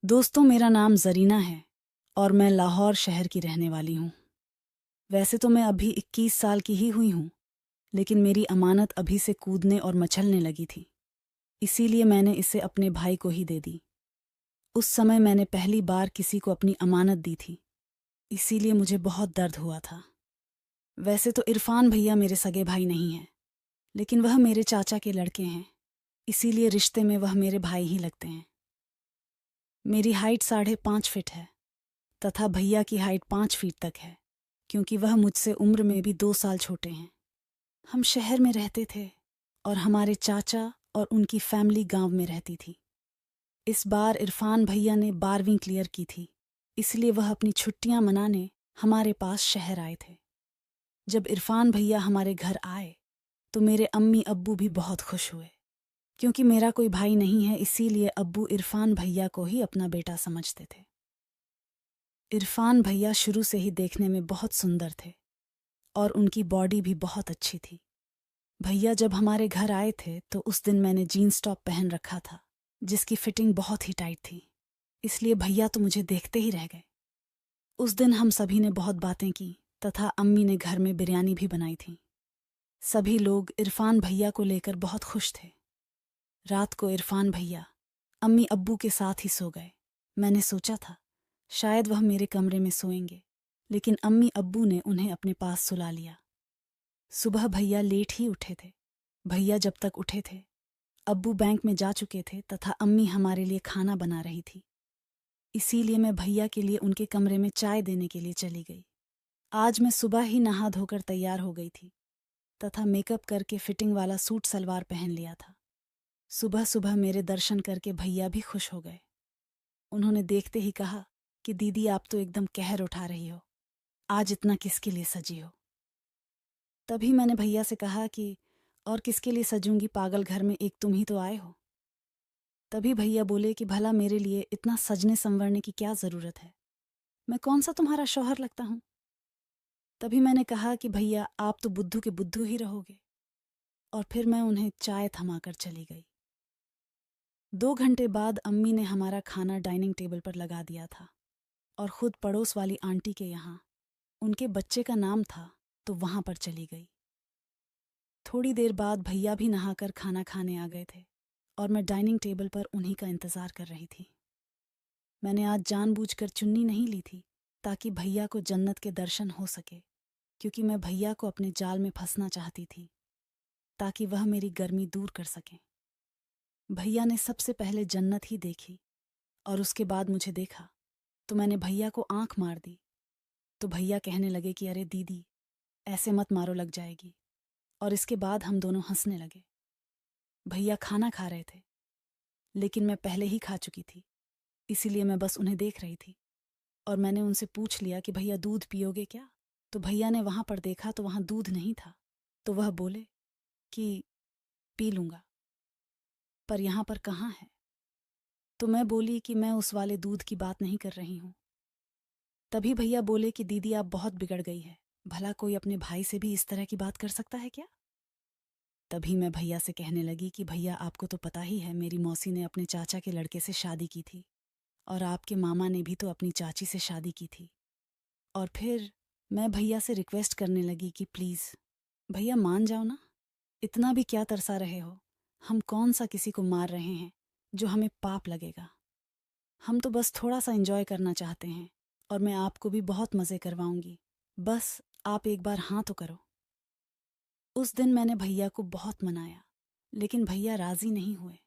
दोस्तों, मेरा नाम ज़रीना है और मैं लाहौर शहर की रहने वाली हूँ। वैसे तो मैं अभी 21 साल की ही हुई हूँ, लेकिन मेरी अमानत अभी से कूदने और मचलने लगी थी। इसीलिए मैंने इसे अपने भाई को ही दे दी। उस समय मैंने पहली बार किसी को अपनी अमानत दी थी, इसीलिए मुझे बहुत दर्द हुआ था। वैसे तो इरफान भैया मेरे सगे भाई नहीं हैं, लेकिन वह मेरे चाचा के लड़के हैं, इसीलिए रिश्ते में वह मेरे भाई ही लगते हैं। मेरी हाइट 5.5 फीट है तथा भैया की हाइट 5 फीट तक है, क्योंकि वह मुझसे उम्र में भी 2 साल छोटे हैं। हम शहर में रहते थे और हमारे चाचा और उनकी फैमिली गांव में रहती थी। इस बार इरफान भैया ने 12वीं क्लियर की थी, इसलिए वह अपनी छुट्टियां मनाने हमारे पास शहर आए थे। जब इरफान भैया हमारे घर आए तो मेरे अम्मी अब्बू भी बहुत खुश हुए। क्योंकि मेरा कोई भाई नहीं है, इसीलिए अब्बू इरफान भैया को ही अपना बेटा समझते थे। इरफान भैया शुरू से ही देखने में बहुत सुंदर थे और उनकी बॉडी भी बहुत अच्छी थी। भैया जब हमारे घर आए थे तो उस दिन मैंने जीन्स टॉप पहन रखा था, जिसकी फिटिंग बहुत ही टाइट थी, इसलिए भैया तो मुझे देखते ही रह गए। उस दिन हम सभी ने बहुत बातें की तथा अम्मी ने घर में बिरयानी भी बनाई थी। सभी लोग इरफान भैया को लेकर बहुत खुश थे। रात को इरफान भैया अम्मी अब्बू के साथ ही सो गए। मैंने सोचा था शायद वह मेरे कमरे में सोएंगे, लेकिन अम्मी अब्बू ने उन्हें अपने पास सुला लिया। सुबह भैया लेट ही उठे थे। भैया जब तक उठे थे अब्बू बैंक में जा चुके थे तथा अम्मी हमारे लिए खाना बना रही थी। इसीलिए मैं भैया के लिए उनके कमरे में चाय देने के लिए चली गई। आज मैं सुबह ही नहा धोकर तैयार हो गई थी तथा मेकअप करके फिटिंग वाला सूट सलवार पहन लिया था। सुबह सुबह मेरे दर्शन करके भैया भी खुश हो गए। उन्होंने देखते ही कहा कि दीदी, आप तो एकदम कहर उठा रही हो, आज इतना किसके लिए सजी हो। तभी मैंने भैया से कहा कि और किसके लिए सजूंगी, पागल, घर में एक तुम ही तो आए हो। तभी भैया बोले कि भला मेरे लिए इतना सजने संवरने की क्या ज़रूरत है, मैं कौन सा तुम्हारा शौहर लगता हूँ। तभी मैंने कहा कि भैया, आप तो बुद्धू के बुद्धू ही रहोगे, और फिर मैं उन्हें चाय थमाकर चली गई। 2 घंटे बाद अम्मी ने हमारा खाना डाइनिंग टेबल पर लगा दिया था और खुद पड़ोस वाली आंटी के यहाँ उनके बच्चे का नाम था तो वहाँ पर चली गई। थोड़ी देर बाद भैया भी नहाकर खाना खाने आ गए थे और मैं डाइनिंग टेबल पर उन्हीं का इंतज़ार कर रही थी। मैंने आज जानबूझकर चुन्नी नहीं ली थी ताकि भैया को जन्नत के दर्शन हो सके, क्योंकि मैं भैया को अपने जाल में फंसना चाहती थी ताकि वह मेरी गर्मी दूर कर सकें। भैया ने सबसे पहले जन्नत ही देखी और उसके बाद मुझे देखा तो मैंने भैया को आंख मार दी। तो भैया कहने लगे कि अरे दीदी, ऐसे मत मारो, लग जाएगी। और इसके बाद हम दोनों हंसने लगे। भैया खाना खा रहे थे, लेकिन मैं पहले ही खा चुकी थी, इसीलिए मैं बस उन्हें देख रही थी। और मैंने उनसे पूछ लिया कि भैया, दूध पियोगे क्या। तो भैया ने वहाँ पर देखा तो वहाँ दूध नहीं था, तो वह बोले कि पी लूँगा, पर यहाँ पर कहाँ है। तो मैं बोली कि मैं उस वाले दूध की बात नहीं कर रही हूँ। तभी भैया बोले कि दीदी, आप बहुत बिगड़ गई है, भला कोई अपने भाई से भी इस तरह की बात कर सकता है क्या। तभी मैं भैया से कहने लगी कि भैया, आपको तो पता ही है, मेरी मौसी ने अपने चाचा के लड़के से शादी की थी और आपके मामा ने भी तो अपनी चाची से शादी की थी। और फिर मैं भैया से रिक्वेस्ट करने लगी कि प्लीज़ भैया मान जाओ ना, इतना भी क्या तरसा रहे हो। हम कौन सा किसी को मार रहे हैं जो हमें पाप लगेगा। हम तो बस थोड़ा सा एंजॉय करना चाहते हैं और मैं आपको भी बहुत मज़े करवाऊंगी, बस आप एक बार हाँ तो करो। उस दिन मैंने भैया को बहुत मनाया, लेकिन भैया राज़ी नहीं हुए।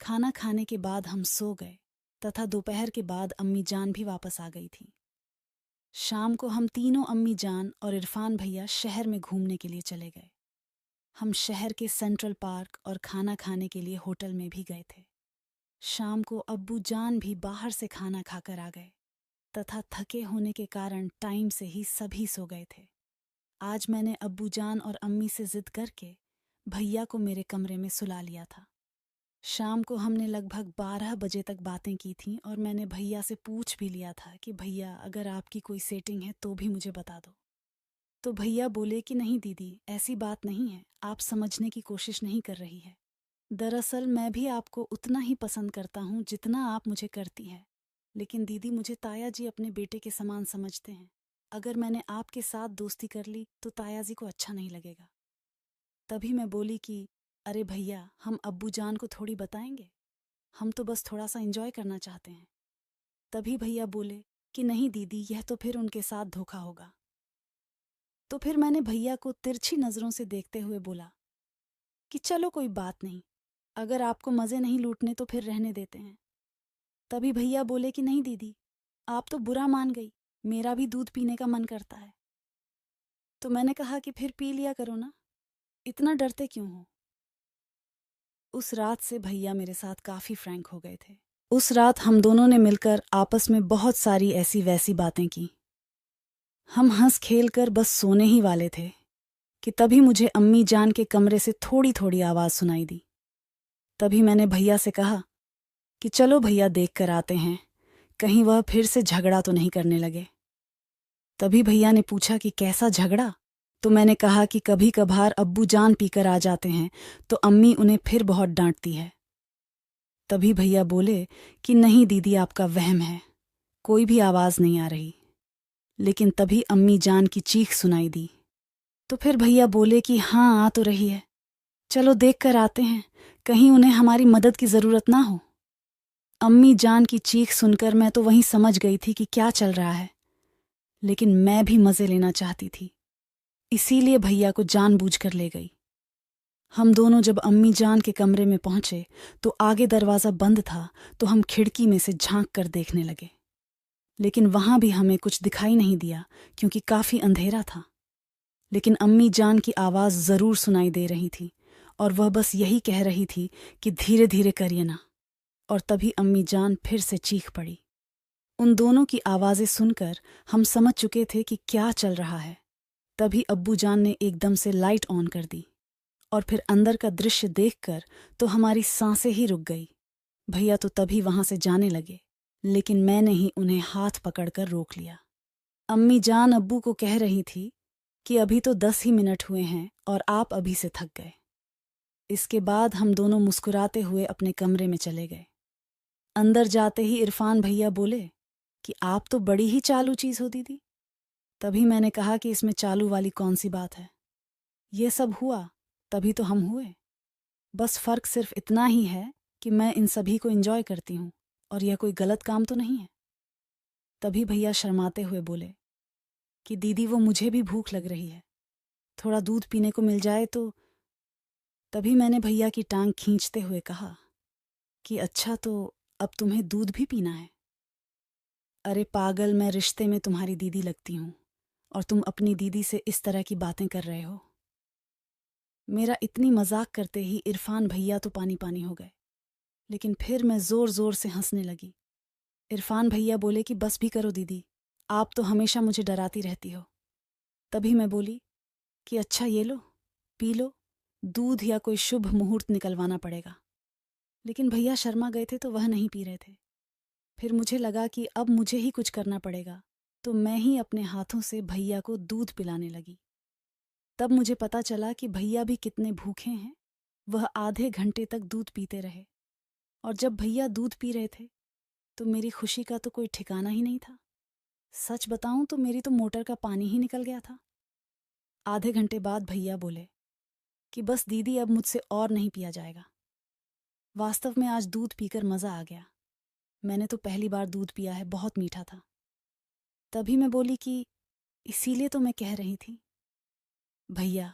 खाना खाने के बाद हम सो गए तथा दोपहर के बाद अम्मी जान भी वापस आ गई थी। शाम को हम तीनों, अम्मी जान और इरफान भैया, शहर में घूमने के लिए चले गए। हम शहर के सेंट्रल पार्क और खाना खाने के लिए होटल में भी गए थे। शाम को अब्बू जान भी बाहर से खाना खाकर आ गए तथा थके होने के कारण टाइम से ही सभी सो गए थे। आज मैंने अब्बू जान और अम्मी से जिद करके भैया को मेरे कमरे में सुला लिया था। शाम को हमने लगभग 12 बजे तक बातें की थीं और मैंने भैया से पूछ भी लिया था कि भैया, अगर आपकी कोई सेटिंग है तो भी मुझे बता दो। तो भैया बोले कि नहीं दीदी, ऐसी बात नहीं है, आप समझने की कोशिश नहीं कर रही है। दरअसल मैं भी आपको उतना ही पसंद करता हूँ जितना आप मुझे करती हैं। लेकिन दीदी, मुझे ताया जी अपने बेटे के समान समझते हैं। अगर मैंने आपके साथ दोस्ती कर ली तो ताया जी को अच्छा नहीं लगेगा। तभी मैं बोली कि अरे भैया, हम अब्बू जान को थोड़ी बताएंगे। हम तो बस थोड़ा सा एंजॉय करना चाहते हैं। तभी भैया बोले कि नहीं दीदी, यह तो फिर उनके साथ धोखा होगा। तो फिर मैंने भैया को तिरछी नजरों से देखते हुए बोला कि चलो कोई बात नहीं, अगर आपको मज़े नहीं लूटने तो फिर रहने देते हैं। तभी भैया बोले कि नहीं दीदी, आप तो बुरा मान गई, मेरा भी दूध पीने का मन करता है। तो मैंने कहा कि फिर पी लिया करो ना, इतना डरते क्यों हो। उस रात से भैया मेरे साथ काफ़ी फ्रैंक हो गए थे। उस रात हम दोनों ने मिलकर आपस में बहुत सारी ऐसी वैसी बातें की। हम हंस खेल कर बस सोने ही वाले थे कि तभी मुझे अम्मी जान के कमरे से थोड़ी थोड़ी आवाज़ सुनाई दी। तभी मैंने भैया से कहा कि चलो भैया, देख कर आते हैं, कहीं वह फिर से झगड़ा तो नहीं करने लगे। तभी भैया ने पूछा कि कैसा झगड़ा। तो मैंने कहा कि कभी कभार अब्बू जान पीकर आ जाते हैं तो अम्मी उन्हें फिर बहुत डांटती है। तभी भैया बोले कि नहीं दीदी, आपका वहम है, कोई भी आवाज़ नहीं आ रही। लेकिन तभी अम्मी जान की चीख सुनाई दी। तो फिर भैया बोले कि हाँ, आ तो रही है, चलो देख कर आते हैं, कहीं उन्हें हमारी मदद की ज़रूरत ना हो। अम्मी जान की चीख सुनकर मैं तो वहीं समझ गई थी कि क्या चल रहा है, लेकिन मैं भी मज़े लेना चाहती थी, इसीलिए भैया को जानबूझकर ले गई। हम दोनों जब अम्मी जान के कमरे में पहुंचे तो आगे दरवाज़ा बंद था, तो हम खिड़की में से झांक कर देखने लगे। लेकिन वहां भी हमें कुछ दिखाई नहीं दिया क्योंकि काफ़ी अंधेरा था। लेकिन अम्मी जान की आवाज़ ज़रूर सुनाई दे रही थी और वह बस यही कह रही थी कि धीरे धीरे करिए ना। और तभी अम्मी जान फिर से चीख पड़ी। उन दोनों की आवाज़ें सुनकर हम समझ चुके थे कि क्या चल रहा है। तभी अब्बू जान ने एकदम से लाइट ऑन कर दी और फिर अंदर का दृश्य देखकर तो हमारी सांसें ही रुक गई। भैया तो तभी वहां से जाने लगे, लेकिन मैंने ही उन्हें हाथ पकड़कर रोक लिया। अम्मी जान अब्बू को कह रही थी कि अभी तो 10 ही मिनट हुए हैं और आप अभी से थक गए। इसके बाद हम दोनों मुस्कुराते हुए अपने कमरे में चले गए। अंदर जाते ही इरफान भैया बोले कि आप तो बड़ी ही चालू चीज़ हो दीदी। तभी मैंने कहा कि इसमें चालू वाली कौन सी बात है, ये सब हुआ तभी तो हम हुए। बस फ़र्क सिर्फ इतना ही है कि मैं इन सभी को एंजॉय करती हूँ और यह कोई गलत काम तो नहीं है। तभी भैया शर्माते हुए बोले कि दीदी, वो मुझे भी भूख लग रही है, थोड़ा दूध पीने को मिल जाए तो। तभी मैंने भैया की टांग खींचते हुए कहा कि अच्छा, तो अब तुम्हें दूध भी पीना है। अरे पागल, मैं रिश्ते में तुम्हारी दीदी लगती हूँ और तुम अपनी दीदी से इस तरह की बातें कर रहे हो। मेरा इतनी मजाक करते ही इरफान भैया तो पानी पानी हो गए, लेकिन फिर मैं ज़ोर ज़ोर से हंसने लगी। इरफान भैया बोले कि बस भी करो दीदी, आप तो हमेशा मुझे डराती रहती हो। तभी मैं बोली कि अच्छा ये लो, पी लो, दूध या कोई शुभ मुहूर्त निकलवाना पड़ेगा। लेकिन भैया शर्मा गए थे तो वह नहीं पी रहे थे। फिर मुझे लगा कि अब मुझे ही कुछ करना पड़ेगा, तो मैं ही अपने हाथों से भैया को दूध पिलाने लगी। तब मुझे पता चला कि भैया भी कितने भूखे हैं। वह आधे घंटे तक दूध पीते रहे और जब भैया दूध पी रहे थे तो मेरी खुशी का तो कोई ठिकाना ही नहीं था। सच बताऊं तो मेरी तो मोटर का पानी ही निकल गया था। आधे घंटे बाद भैया बोले कि बस दीदी, अब मुझसे और नहीं पिया जाएगा। वास्तव में आज दूध पीकर मज़ा आ गया। मैंने तो पहली बार दूध पिया है, बहुत मीठा था। तभी मैं बोली कि इसीलिए तो मैं कह रही थी भैया,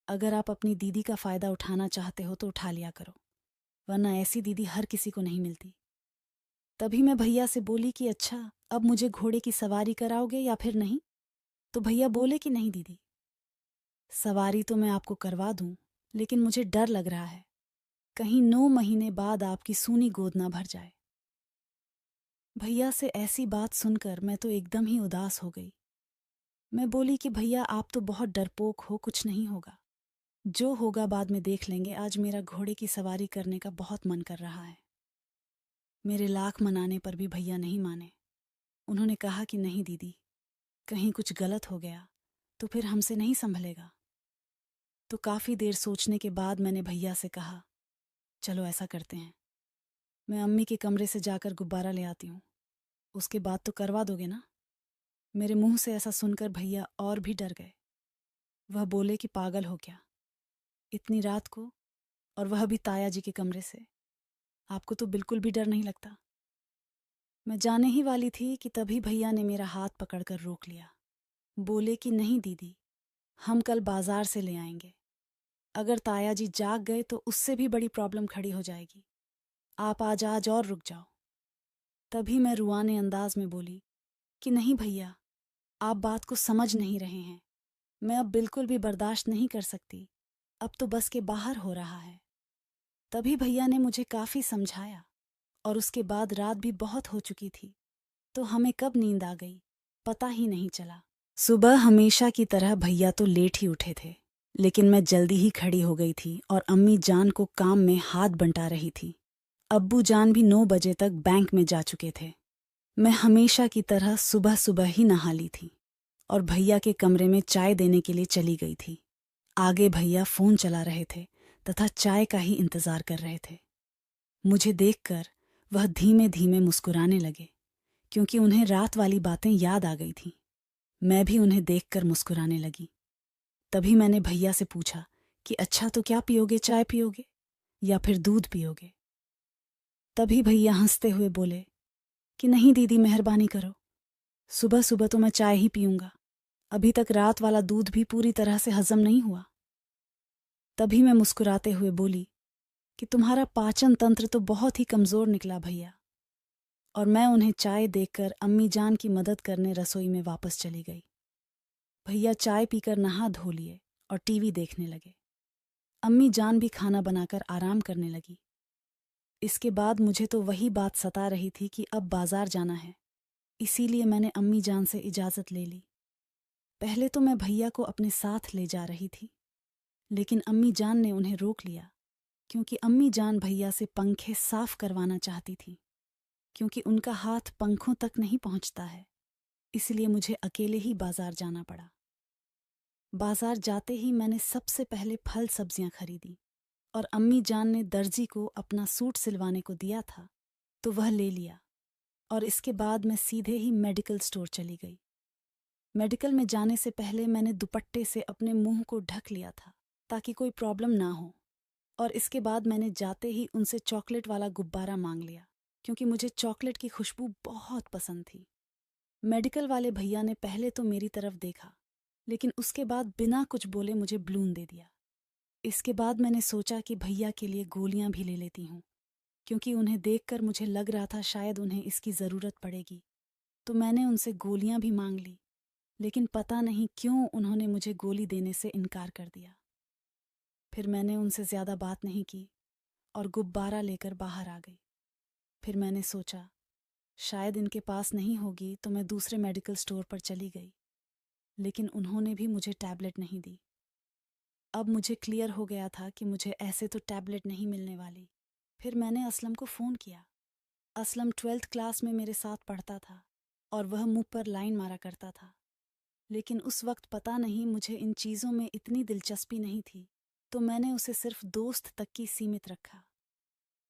अगर आप अपनी दीदी का फ़ायदा उठाना चाहते हो तो उठा लिया करो, वरना ऐसी दीदी हर किसी को नहीं मिलती। तभी मैं भैया से बोली कि अच्छा, अब मुझे घोड़े की सवारी कराओगे या फिर नहीं। तो भैया बोले कि नहीं दीदी, सवारी तो मैं आपको करवा दूं, लेकिन मुझे डर लग रहा है, कहीं 9 महीने बाद आपकी सूनी गोद ना भर जाए। भैया से ऐसी बात सुनकर मैं तो एकदम ही उदास हो गई। मैं बोली कि भैया, आप तो बहुत डरपोक हो, कुछ नहीं होगा, जो होगा बाद में देख लेंगे, आज मेरा घोड़े की सवारी करने का बहुत मन कर रहा है। मेरे लाख मनाने पर भी भैया नहीं माने। उन्होंने कहा कि नहीं दीदी, कहीं कुछ गलत हो गया तो फिर हमसे नहीं संभलेगा। तो काफ़ी देर सोचने के बाद मैंने भैया से कहा चलो ऐसा करते हैं, मैं अम्मी के कमरे से जाकर गुब्बारा ले आती हूँ। उसके बाद तो करवा दोगे ना? मेरे मुंह से ऐसा सुनकर भैया और भी डर गए। वह बोले कि पागल हो क्या, इतनी रात को, और वह भी ताया जी के कमरे से। आपको तो बिल्कुल भी डर नहीं लगता? मैं जाने ही वाली थी कि तभी भैया ने मेरा हाथ पकड़कर रोक लिया। बोले कि नहीं दीदी, हम कल बाजार से ले आएंगे। अगर ताया जी जाग गए तो उससे भी बड़ी प्रॉब्लम खड़ी हो जाएगी। आप आज और रुक जाओ। तभी मैं रुआने अंदाज में बोली कि नहीं भैया, आप बात को समझ नहीं रहे हैं। मैं अब बिल्कुल भी बर्दाश्त नहीं कर सकती। अब तो बस के बाहर हो रहा है। तभी भैया ने मुझे काफी समझाया और उसके बाद रात भी बहुत हो चुकी थी, तो हमें कब नींद आ गई पता ही नहीं चला। सुबह हमेशा की तरह भैया तो लेट ही उठे थे, लेकिन मैं जल्दी ही खड़ी हो गई थी और अम्मी जान को काम में हाथ बंटा रही थी। अब्बू जान भी 9 बजे तक बैंक में जा चुके थे। मैं हमेशा की तरह सुबह सुबह ही नहा ली थी और भैया के कमरे में चाय देने के लिए चली गई थी। आगे भैया फोन चला रहे थे तथा चाय का ही इंतजार कर रहे थे। मुझे देखकर वह धीमे धीमे मुस्कुराने लगे, क्योंकि उन्हें रात वाली बातें याद आ गई थीं। मैं भी उन्हें देखकर मुस्कुराने लगी। तभी मैंने भैया से पूछा कि अच्छा तो क्या पियोगे, चाय पियोगे या फिर दूध पियोगे? तभी भैया हंसते हुए बोले कि नहीं दीदी, मेहरबानी करो, सुबह सुबह तो मैं चाय ही पीऊंगा। अभी तक रात वाला दूध भी पूरी तरह से हजम नहीं हुआ। तभी मैं मुस्कुराते हुए बोली कि तुम्हारा पाचन तंत्र तो बहुत ही कमजोर निकला भैया। और मैं उन्हें चाय देकर अम्मी जान की मदद करने रसोई में वापस चली गई। भैया चाय पीकर नहा धो लिए और टीवी देखने लगे। अम्मी जान भी खाना बनाकर आराम करने लगी। इसके बाद मुझे तो वही बात सता रही थी कि अब बाजार जाना है, इसीलिए मैंने अम्मी जान से इजाज़त ले ली। पहले तो मैं भैया को अपने साथ ले जा रही थी, लेकिन अम्मी जान ने उन्हें रोक लिया, क्योंकि अम्मी जान भैया से पंखे साफ करवाना चाहती थी, क्योंकि उनका हाथ पंखों तक नहीं पहुंचता है। इसलिए मुझे अकेले ही बाजार जाना पड़ा। बाजार जाते ही मैंने सबसे पहले फल सब्जियां खरीदी और अम्मी जान ने दर्जी को अपना सूट सिलवाने को दिया था, तो वह ले लिया। और इसके बाद मैं सीधे ही मेडिकल स्टोर चली गई। मेडिकल में जाने से पहले मैंने दुपट्टे से अपने मुंह को ढक लिया था, ताकि कोई प्रॉब्लम ना हो। और इसके बाद मैंने जाते ही उनसे चॉकलेट वाला गुब्बारा मांग लिया, क्योंकि मुझे चॉकलेट की खुशबू बहुत पसंद थी। मेडिकल वाले भैया ने पहले तो मेरी तरफ देखा, लेकिन उसके बाद बिना कुछ बोले मुझे बलून दे दिया। इसके बाद मैंने सोचा कि भैया के लिए गोलियां भी ले लेती हूँ, क्योंकि उन्हें देखकर मुझे लग रहा था शायद उन्हें इसकी ज़रूरत पड़ेगी। तो मैंने उनसे गोलियां भी मांग ली, लेकिन पता नहीं क्यों उन्होंने मुझे गोली देने से इनकार कर दिया। फिर मैंने उनसे ज़्यादा बात नहीं की और गुब्बारा लेकर बाहर आ गई। फिर मैंने सोचा शायद इनके पास नहीं होगी, तो मैं दूसरे मेडिकल स्टोर पर चली गई, लेकिन उन्होंने भी मुझे टैबलेट नहीं दी। अब मुझे क्लियर हो गया था कि मुझे ऐसे तो टैबलेट नहीं मिलने वाली। फिर मैंने असलम को फ़ोन किया। असलम 12th क्लास में मेरे साथ पढ़ता था और वह मुंह पर लाइन मारा करता था, लेकिन उस वक्त पता नहीं मुझे इन चीज़ों में इतनी दिलचस्पी नहीं थी, तो मैंने उसे सिर्फ दोस्त तक की सीमित रखा।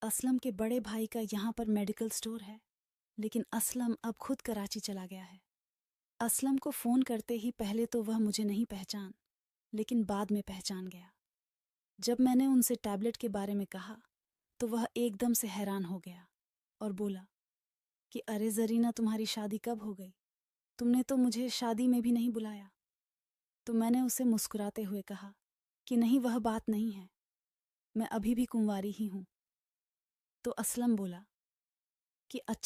असलम के बड़े भाई का यहाँ पर मेडिकल स्टोर है, लेकिन असलम अब खुद कराची चला गया है। असलम को फ़ोन करते ही पहले तो वह मुझे नहीं पहचान, लेकिन बाद में पहचान गया। जब मैंने उनसे टैबलेट के बारे में कहा, तो वह एकदम से हैरान हो गया और बोला कि अरे जरीना, तुम्हारी शादी कब हो गई? तुमने तो मुझे शादी में भी नहीं बुलाया। तो मैंने उसे मुस्कुराते हुए कहा कि नहीं, वह बात नहीं है, मैं अभी भी कुंवारी ही हूँ। तो असलम बोला कि अच्छा